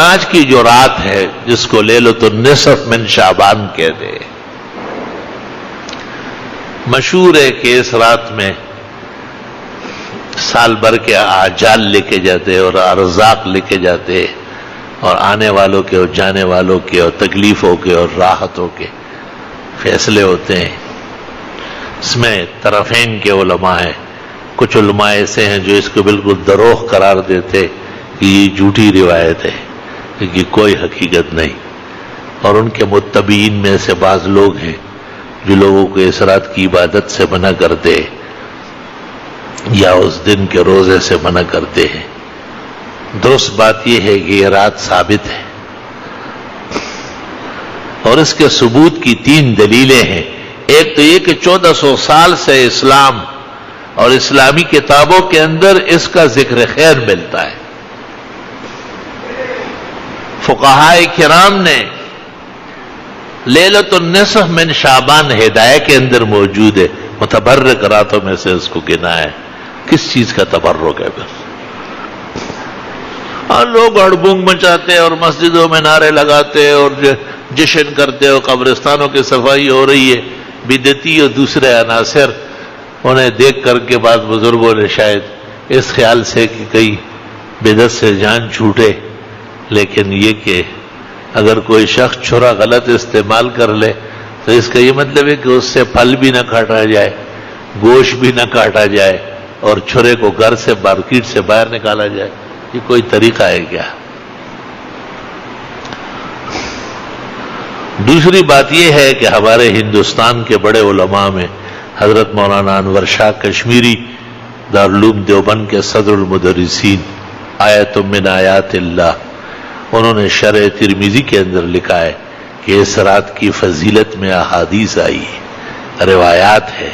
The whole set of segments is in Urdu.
آج کی جو رات ہے جس کو لیلۃ النصف من شعبان کہتے ہیں، مشہور ہے کہ اس رات میں سال بھر کے اعجال لکھے جاتے اور ارزاق لکھے جاتے اور آنے والوں کے اور جانے والوں کے اور تکلیفوں کے اور راحتوں کے فیصلے ہوتے ہیں۔ اس میں طرفین کے علماء ہیں، کچھ علماء ایسے ہیں جو اس کو بالکل دروغ قرار دیتے کہ یہ جھوٹی روایت ہے، کہ کوئی حقیقت نہیں، اور ان کے متبعین میں سے بعض لوگ ہیں جو لوگوں کو اس رات کی عبادت سے منع کرتے یا اس دن کے روزے سے منع کرتے ہیں۔ درست بات یہ ہے کہ یہ رات ثابت ہے، اور اس کے ثبوت کی 3 دلیلیں ہیں۔ ایک تو یہ کہ 1400 سال سے اسلام اور اسلامی کتابوں کے اندر اس کا ذکر خیر ملتا ہے۔ فقہائے کرام نے لیلۃ النصف من شعبان ہدایہ کے اندر موجود ہے، متبرک راتوں میں سے اس کو گنا ہے۔ کس چیز کا تبرک ہے پھر؟ اور لوگ ہڑبنگ مچاتے اور مسجدوں میں نعرے لگاتے اور جشن کرتے اور قبرستانوں کی صفائی ہو رہی ہے، بدعتی اور دوسرے عناصر انہیں دیکھ کر کے بعض بزرگوں نے شاید اس خیال سے کہ کئی بدعت سے جان چھوٹے، لیکن یہ کہ اگر کوئی شخص چھرا غلط استعمال کر لے تو اس کا یہ مطلب ہے کہ اس سے پھل بھی نہ کاٹا جائے، گوشت بھی نہ کاٹا جائے اور چھرے کو گھر سے مارکیٹ سے باہر نکالا جائے۔ یہ کوئی طریقہ ہے کیا؟ دوسری بات یہ ہے کہ ہمارے ہندوستان کے بڑے علماء میں حضرت مولانا انور شاہ کشمیری دارالعلوم دیوبند کے صدر المدرسین، آیت من آیات اللہ، انہوں نے شرح ترمذی کے اندر لکھا ہے کہ اس رات کی فضیلت میں احادیث آئی ہے، روایات ہے،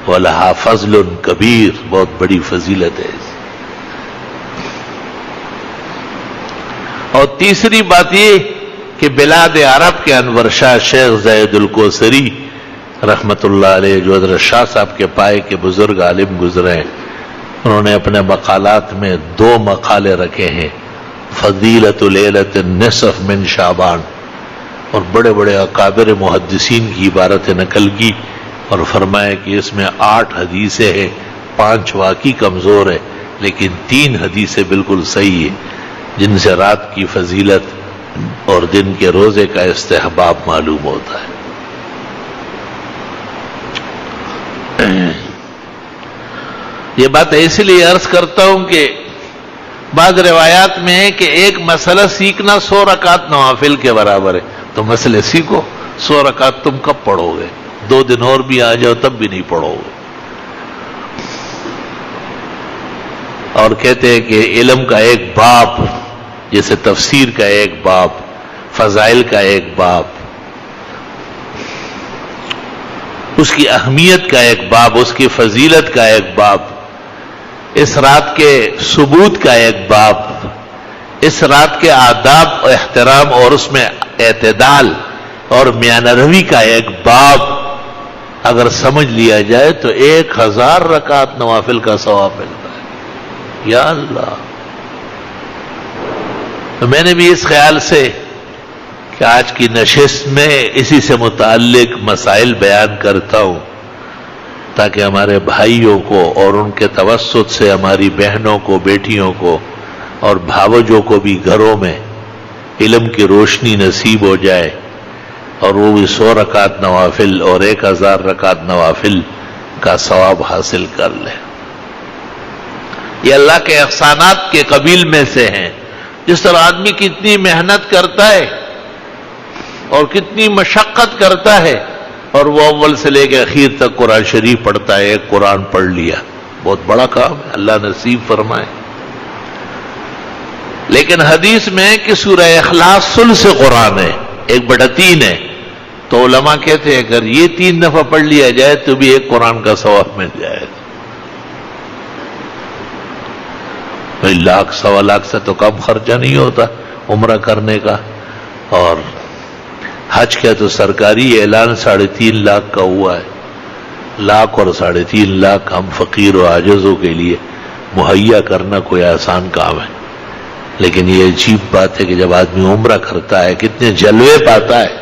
وَلَهَا فَضْلٌ کبیر، بہت بڑی فضیلت ہے۔ اور تیسری بات یہ کہ بلاد عرب کے انور شاہ شیخ زید الکوثری رحمت اللہ علیہ، جو حضرت شاہ صاحب کے پائے کے بزرگ عالم گزرے ہیں، انہوں نے اپنے مقالات میں 2 مقالے رکھے ہیں، فضیلت لیلۃ النصف من شعبان، اور بڑے بڑے اکابر محدثین کی عبارتیں نقل کی اور فرمایا کہ اس میں 8 حدیثیں ہیں، 5 واقعی کمزور ہے لیکن 3 حدیثیں بالکل صحیح ہیں، جن سے رات کی فضیلت اور دن کے روزے کا استحباب معلوم ہوتا ہے۔ یہ بات اس لیے عرض کرتا ہوں کہ بعض روایات میں ہے کہ ایک مسئلہ سیکھنا 100 رکعت نوافل کے برابر ہے، تو مسئلے سیکھو، 100 رکعت تم کب پڑھو گے؟ 2 دن اور بھی آ جاؤ تب بھی نہیں پڑھو گے۔ اور کہتے ہیں کہ علم کا ایک باب، جیسے تفسیر کا ایک باب، فضائل کا ایک باب، اس کی اہمیت کا ایک باب، اس کی فضیلت کا ایک باب، اس رات کے ثبوت کا ایک باب، اس رات کے آداب و احترام اور اس میں اعتدال اور میانہ روی کا ایک باب اگر سمجھ لیا جائے تو 1000 رکعت نوافل کا ثواب ملتا ہے۔ یا اللہ! تو میں نے بھی اس خیال سے کہ آج کی نشست میں اسی سے متعلق مسائل بیان کرتا ہوں تاکہ ہمارے بھائیوں کو اور ان کے توسط سے ہماری بہنوں کو، بیٹیوں کو اور بھاوجوں کو بھی گھروں میں علم کی روشنی نصیب ہو جائے اور وہ بھی 100 رکعت نوافل اور 1000 رکعت نوافل کا ثواب حاصل کر لے۔ یہ اللہ کے احسانات کے قبیل میں سے ہیں۔ جس طرح آدمی کتنی محنت کرتا ہے اور کتنی مشقت کرتا ہے اور وہ اول سے لے کے اخیر تک قرآن شریف پڑھتا ہے، ایک قرآن پڑھ لیا، بہت بڑا کام ہے، اللہ نصیب فرمائے۔ لیکن حدیث میں کہ سورہ اخلاص ثلث قرآن ہے، 1/3 ہے، تو علماء کہتے ہیں اگر یہ 3 دفعہ پڑھ لیا جائے تو بھی ایک قرآن کا ثواب مل جائے گا۔ 1 لاکھ 1.25 لاکھ سے تو کم خرچہ نہیں ہوتا عمرہ کرنے کا، اور حج کا تو سرکاری اعلان 3.5 لاکھ کا ہوا ہے۔ 1 لاکھ اور 3.5 لاکھ ہم فقیر و عاجزوں کے لیے مہیا کرنا کوئی آسان کام ہے؟ لیکن یہ عجیب بات ہے کہ جب آدمی عمرہ کرتا ہے کتنے جلوے پاتا ہے.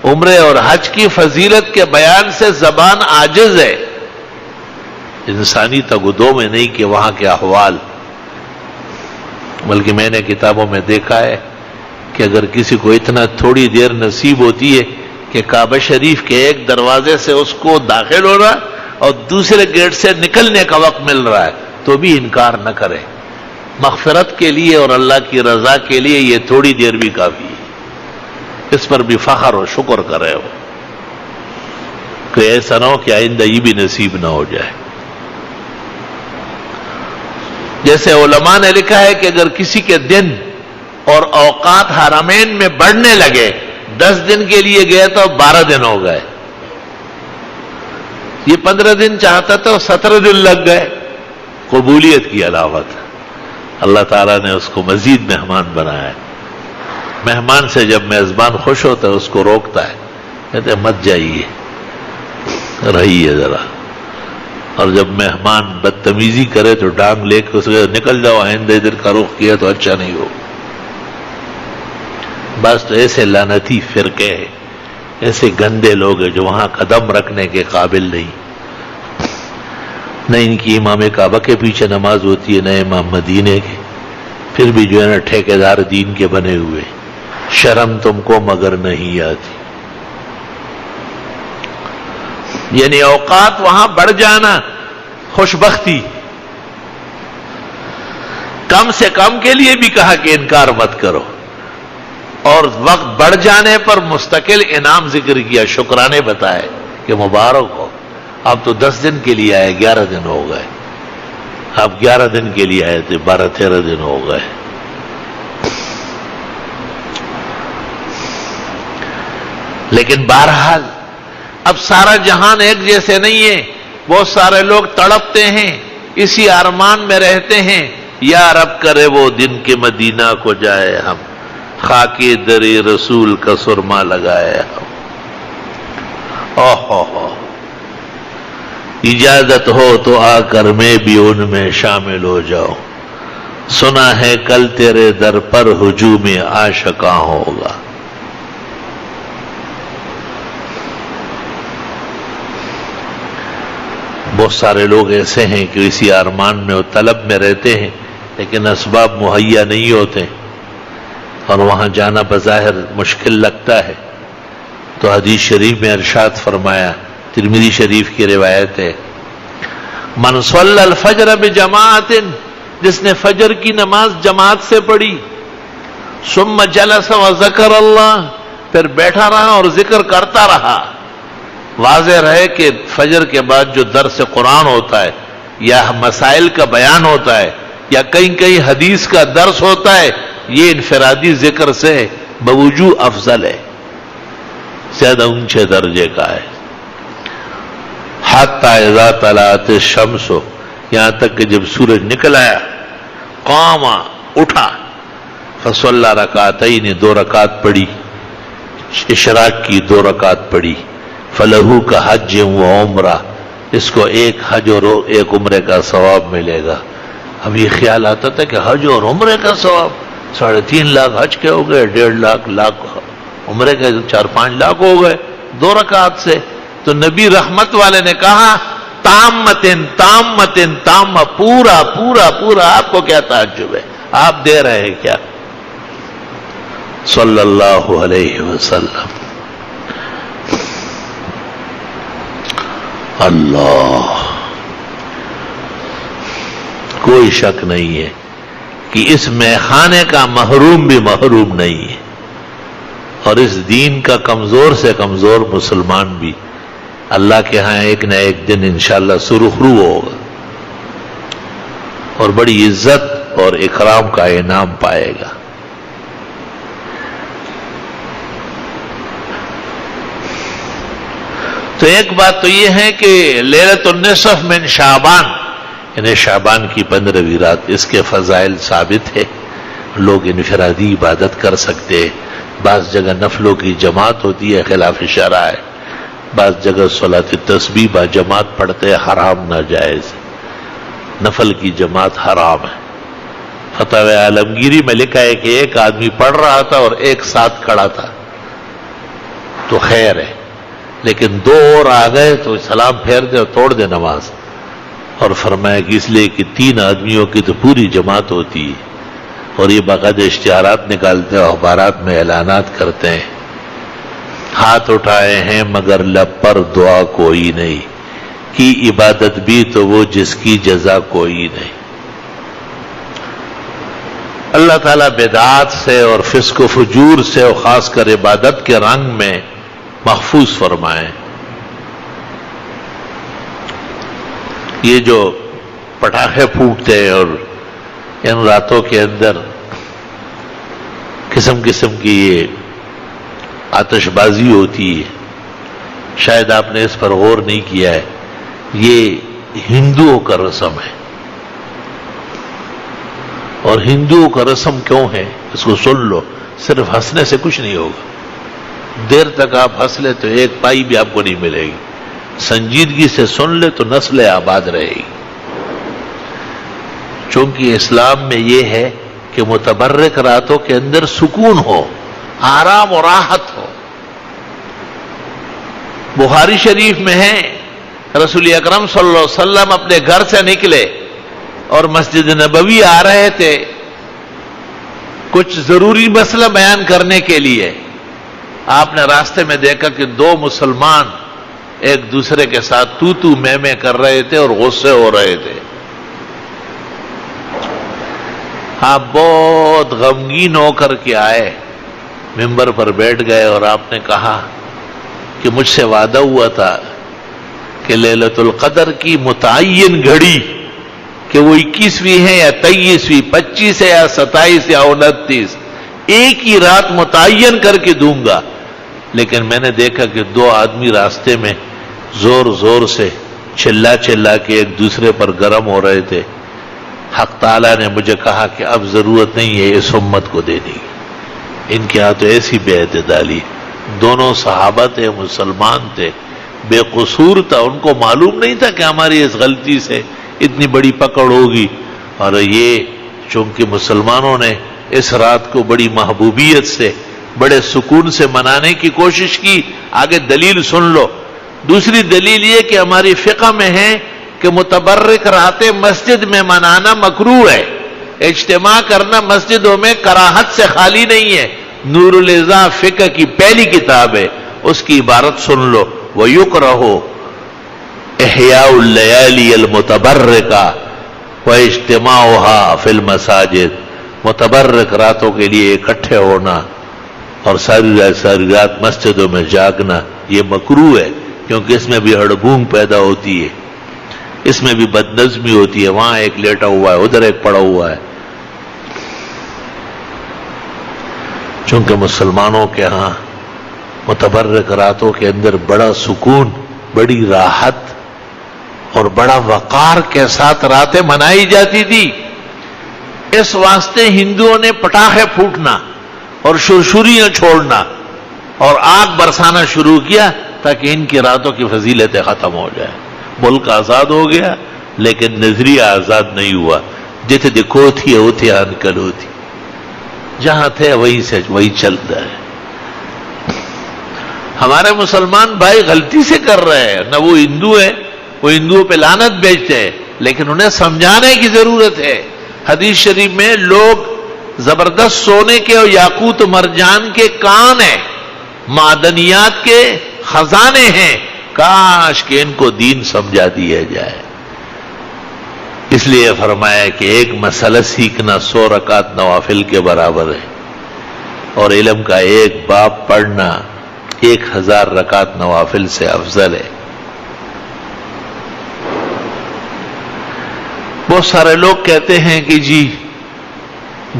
عمرے اور حج کی فضیلت کے بیان سے زبان عاجز ہے، انسانی تگدوں میں نہیں کہ وہاں کے احوال. بلکہ میں نے کتابوں میں دیکھا ہے کہ اگر کسی کو اتنا تھوڑی دیر نصیب ہوتی ہے کہ کعبہ شریف کے ایک دروازے سے اس کو داخل ہو رہا اور دوسرے گیٹ سے نکلنے کا وقت مل رہا ہے تو بھی انکار نہ کرے. مغفرت کے لیے اور اللہ کی رضا کے لیے یہ تھوڑی دیر بھی کافی ہے. اس پر بھی فخر و شکر کرے ہو کہ ایسا نہ ہو کہ آئندہ یہ بھی نصیب نہ ہو جائے. جیسے علماء نے لکھا ہے کہ اگر کسی کے دن اور اوقات حرمین میں بڑھنے لگے، 10 دن کے لیے گئے تو 12 دن ہو گئے، یہ 15 دن چاہتا تو 17 دن لگ گئے. قبولیت کی علامت. اللہ تعالیٰ نے اس کو مزید مہمان بنایا ہے. مہمان سے جب میزبان خوش ہوتا ہے اس کو روکتا ہے، کہتے ہیں مت جائیے، رہیے ذرا. اور جب مہمان بدتمیزی کرے تو ڈانگ لے کے اسے نکل جاؤ، آئندہ ادھر کا رخ کیا تو اچھا نہیں ہو. بس تو ایسے لعنتی فرقے ہیں، ایسے گندے لوگ ہیں جو وہاں قدم رکھنے کے قابل نہیں. نہ ان کی امام کعبہ کے پیچھے نماز ہوتی ہے، نہ امام مدینے کے، پھر بھی جو ہے نا ٹھیکیدار دین کے بنے ہوئے. شرم تم کو مگر نہیں آتی. یعنی اوقات وہاں بڑھ جانا خوشبختی. کم سے کم کے لیے بھی کہا کہ انکار مت کرو، اور وقت بڑھ جانے پر مستقل انعام ذکر کیا، شکرانے بتائے کہ مبارک ہو، آپ تو 10 دن کے لیے آئے، 11 دن ہو گئے. آپ 11 دن کے لیے آئے تھے، 12-13 دن ہو گئے. لیکن بہرحال اب سارا جہان ایک جیسے نہیں ہے. بہت سارے لوگ تڑپتے ہیں، اسی ارمان میں رہتے ہیں، یا رب کرے وہ دن کے مدینہ کو جائے ہم، خاکے در رسول کا سرما لگائے ہم. اوہ اجازت ہو تو آ کر میں بھی ان میں شامل ہو جاؤں. سنا ہے کل تیرے در پر ہجوم عاشقاں ہوگا. بہت سارے لوگ ایسے ہیں کہ اسی ارمان میں اور طلب میں رہتے ہیں، لیکن اسباب مہیا نہیں ہوتے اور وہاں جانا بظاہر مشکل لگتا ہے. تو حدیث شریف میں ارشاد فرمایا، ترمذی شریف کی روایت ہے، من صلی الفجر بجماعت، جس نے فجر کی نماز جماعت سے پڑھی، ثم جلس وذکر اللہ، پھر بیٹھا رہا اور ذکر کرتا رہا. واضح رہے کہ فجر کے بعد جو درس قرآن ہوتا ہے یا مسائل کا بیان ہوتا ہے یا کئی حدیث کا درس ہوتا ہے، یہ انفرادی ذکر سے بوجوہ افضل ہے، زیادہ اونچے درجے کا ہے. حتی اذا طلعت الشمس، یہاں تک کہ جب سورج نکل آیا، قام، اٹھا، فصلی رکعتین، 2 رکعت پڑھی، اشراق کی 2 رکعت پڑھی. فلہو کا حج و عمرہ، اس کو ایک حج اور ایک عمرے کا ثواب ملے گا. اب یہ خیال آتا تھا کہ حج اور عمرے کا ثواب 3.5 لاکھ حج کے ہو گئے، 1.5 لاکھ عمرے کے، 4-5 لاکھ ہو گئے 2 رکعت سے. تو نبی رحمت والے نے کہا تامتن تامتن تام، پورا پورا پورا. آپ کو کیا تعجب ہے، آپ دے رہے ہیں کیا؟ صلی اللہ علیہ وسلم. اللہ، کوئی شک نہیں ہے کہ اس میخانے کا محروم بھی محروم نہیں ہے، اور اس دین کا کمزور سے کمزور مسلمان بھی اللہ کے ہاں ایک نہ ایک دن انشاءاللہ سرخرو ہوگا اور بڑی عزت اور اکرام کا انعام پائے گا. تو ایک بات تو یہ ہے کہ لیلۃ النصف من شعبان، یعنی شعبان کی 15ویں رات، اس کے فضائل ثابت ہے. لوگ انفرادی عبادت کر سکتے ہیں، بعض جگہ نفلوں کی جماعت ہوتی ہے، خلاف شرع ہے، بعض جگہ صلاۃ التسبیح با جماعت پڑھتے ہیں، حرام ناجائز. نفل کی جماعت حرام ہے، فتاوی عالمگیری میں لکھا ہے کہ ایک آدمی پڑھ رہا تھا اور ایک ساتھ کھڑا تھا تو خیر ہے، لیکن دو اور آ گئے تو سلام پھیر دے اور توڑ دے نماز. اور فرمایا کہ اس لیے کہ 3 آدمیوں کی تو پوری جماعت ہوتی ہے، اور یہ باقاعدہ اشتہارات نکالتے ہیں، اخبارات میں اعلانات کرتے ہیں، ہاتھ اٹھائے ہیں مگر لب پر دعا کوئی نہیں، کی عبادت بھی تو وہ جس کی جزا کوئی نہیں. اللہ تعالیٰ بدعات سے اور فسق و فجور سے اور خاص کر عبادت کے رنگ میں محفوظ فرمائیں. یہ جو پٹاخے پھوٹتے ہیں اور ان راتوں کے اندر قسم قسم کی یہ آتش بازی ہوتی ہے، شاید آپ نے اس پر غور نہیں کیا ہے، یہ ہندوؤں کا رسم ہے. اور ہندوؤں کا رسم کیوں ہے اس کو سن لو، صرف ہنسنے سے کچھ نہیں ہوگا. دیر تک آپ ہنس لے تو ایک پائی بھی آپ کو نہیں ملے گی، سنجیدگی سے سن لے تو نسل آباد رہے گی. چونکہ اسلام میں یہ ہے کہ متبرک راتوں کے اندر سکون ہو، آرام و راحت ہو. بخاری شریف میں ہے رسول اکرم صلی اللہ علیہ وسلم اپنے گھر سے نکلے اور مسجد نبوی آ رہے تھے کچھ ضروری مسئلہ بیان کرنے کے لیے. آپ نے راستے میں دیکھا کہ 2 مسلمان ایک دوسرے کے ساتھ تو میں کر رہے تھے اور غصے ہو رہے تھے. آپ بہت غمگین ہو کر کے آئے، ممبر پر بیٹھ گئے اور آپ نے کہا کہ مجھ سے وعدہ ہوا تھا کہ لیلۃ القدر کی متعین گھڑی کہ وہ 21ویں ہے یا 23ویں، 25 ہے یا 27 یا 29، ایک ہی رات متعین کر کے دوں گا. لیکن میں نے دیکھا کہ 2 آدمی راستے میں زور زور سے چلا کے ایک دوسرے پر گرم ہو رہے تھے. حق تعالیٰ نے مجھے کہا کہ اب ضرورت نہیں ہے اس امت کو دینے کی، ان کے ہاں تو ایسی بے اعتدالی. دونوں صحابہ تھے، مسلمان تھے، بے قصور تھا، ان کو معلوم نہیں تھا کہ ہماری اس غلطی سے اتنی بڑی پکڑ ہوگی. اور یہ چونکہ مسلمانوں نے اس رات کو بڑی محبوبیت سے بڑے سکون سے منانے کی کوشش کی. آگے دلیل سن لو. دوسری دلیل یہ کہ ہماری فقہ میں ہے کہ متبرک راتیں مسجد میں منانا مکروہ ہے. اجتماع کرنا مسجدوں میں کراہت سے خالی نہیں ہے. نور الاضاء فقہ کی پہلی کتاب ہے، اس کی عبارت سن لو. وَيُكْرَهُ احیاء اللیالی المتبرکہ واجتماعها فی المساجد. متبرک راتوں کے لیے اکٹھے ہونا اور ساری رات مسجدوں میں جاگنا یہ مکروہ ہے، کیونکہ اس میں بھی ہڑبونگ پیدا ہوتی ہے، اس میں بھی بدنظمی ہوتی ہے. وہاں ایک لیٹا ہوا ہے، ادھر ایک پڑا ہوا ہے. چونکہ مسلمانوں کے ہاں متبرک راتوں کے اندر بڑا سکون، بڑی راحت اور بڑا وقار کے ساتھ راتیں منائی جاتی تھی. اس واسطے ہندوؤں نے پٹاخے پھوٹنا اور شرشریاں چھوڑنا اور آگ برسانا شروع کیا تاکہ ان کی راتوں کی فضیلتیں ختم ہو جائیں. ملک آزاد ہو گیا لیکن نظریہ آزاد نہیں ہوا. جتنے دیکھو تھی ہوتے انکل ہوتی، جہاں تھے وہیں سے وہی چلتا ہے. ہمارے مسلمان بھائی غلطی سے کر رہے ہیں، نہ وہ ہندو ہے، وہ ہندوؤں پہ لعنت بیچتے ہیں، لیکن انہیں سمجھانے کی ضرورت ہے. حدیث شریف میں لوگ زبردست سونے کے اور یاقوت مرجان کے کان ہیں، معدنیات کے خزانے ہیں. کاش کہ ان کو دین سمجھا دیا جائے. اس لیے فرمایا کہ ایک مسئلہ سیکھنا 100 رکعت نوافل کے برابر ہے، اور علم کا ایک باب پڑھنا 1000 رکعت نوافل سے افضل ہے. بہت سارے لوگ کہتے ہیں کہ جی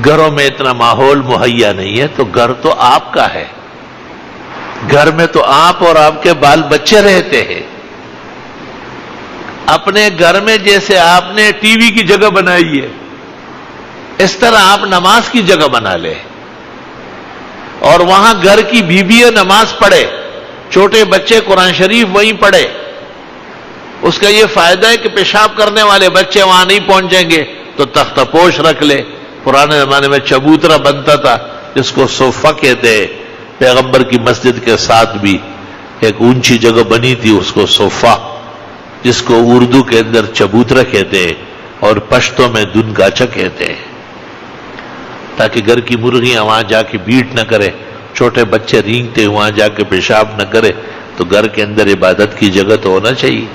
گھروں میں اتنا ماحول مہیا نہیں ہے. تو گھر تو آپ کا ہے، گھر میں تو آپ اور آپ کے بال بچے رہتے ہیں. اپنے گھر میں جیسے آپ نے ٹی وی کی جگہ بنائی ہے، اس طرح آپ نماز کی جگہ بنا لیں اور وہاں گھر کی بیویاں نماز پڑھے، چھوٹے بچے قرآن شریف وہیں پڑھے. اس کا یہ فائدہ ہے کہ پیشاب کرنے والے بچے وہاں نہیں پہنچیں گے، تو تختہ پوش رکھ لے پرانے زمانے میں چبوترا بنتا تھا جس کو صوفہ کہتے ہیں، پیغمبر کی مسجد کے ساتھ بھی ایک اونچی جگہ بنی تھی اس کو صوفہ، جس کو اردو کے اندر چبوترا کہتے ہیں اور پشتو میں دن گاچا کہتے ہیں، تاکہ گھر کی مرغیاں وہاں جا کے بیٹ نہ کرے، چھوٹے بچے رینگتے وہاں جا کے پیشاب نہ کرے، تو گھر کے اندر عبادت کی جگہ تو ہونا چاہیے۔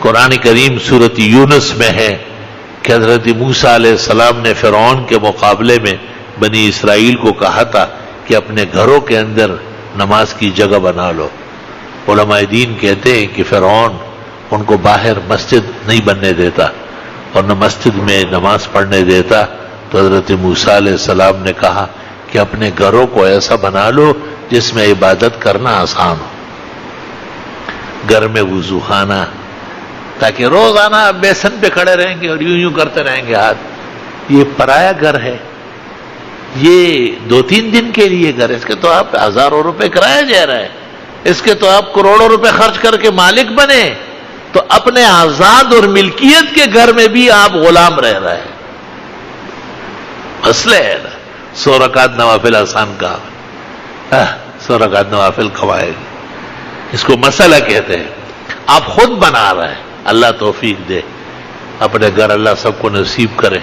قرآن کریم سورۃ یونس میں ہے کہ حضرت موسیٰ علیہ السلام نے فرعون کے مقابلے میں بنی اسرائیل کو کہا تھا کہ اپنے گھروں کے اندر نماز کی جگہ بنا لو۔ علماء دین کہتے ہیں کہ فرعون ان کو باہر مسجد نہیں بننے دیتا اور نہ مسجد میں نماز پڑھنے دیتا، تو حضرت موسیٰ علیہ السلام نے کہا کہ اپنے گھروں کو ایسا بنا لو جس میں عبادت کرنا آسان ہو، گھر میں وضو خانہ، تاکہ روزانہ آپ بیسن پہ کھڑے رہیں گے اور یوں کرتے رہیں گے ہاتھ۔ یہ پرایا گھر ہے، یہ 2-3 دن کے لیے گھر ہے، اس کے تو آپ ہزاروں روپے کرایہ جا رہا ہے، اس کے تو آپ کروڑوں روپے خرچ کر کے مالک بنے، تو اپنے آزاد اور ملکیت کے گھر میں بھی آپ غلام رہ رہے ہیں۔ مسئلہ ہے نا، 100 رکعت نوافل آسان کہا، 100 رکعت نوافل قواعد، اس کو مسئلہ کہتے ہیں۔ آپ خود بنا رہے ہیں، اللہ توفیق دے، اپنے گھر اللہ سب کو نصیب کرے۔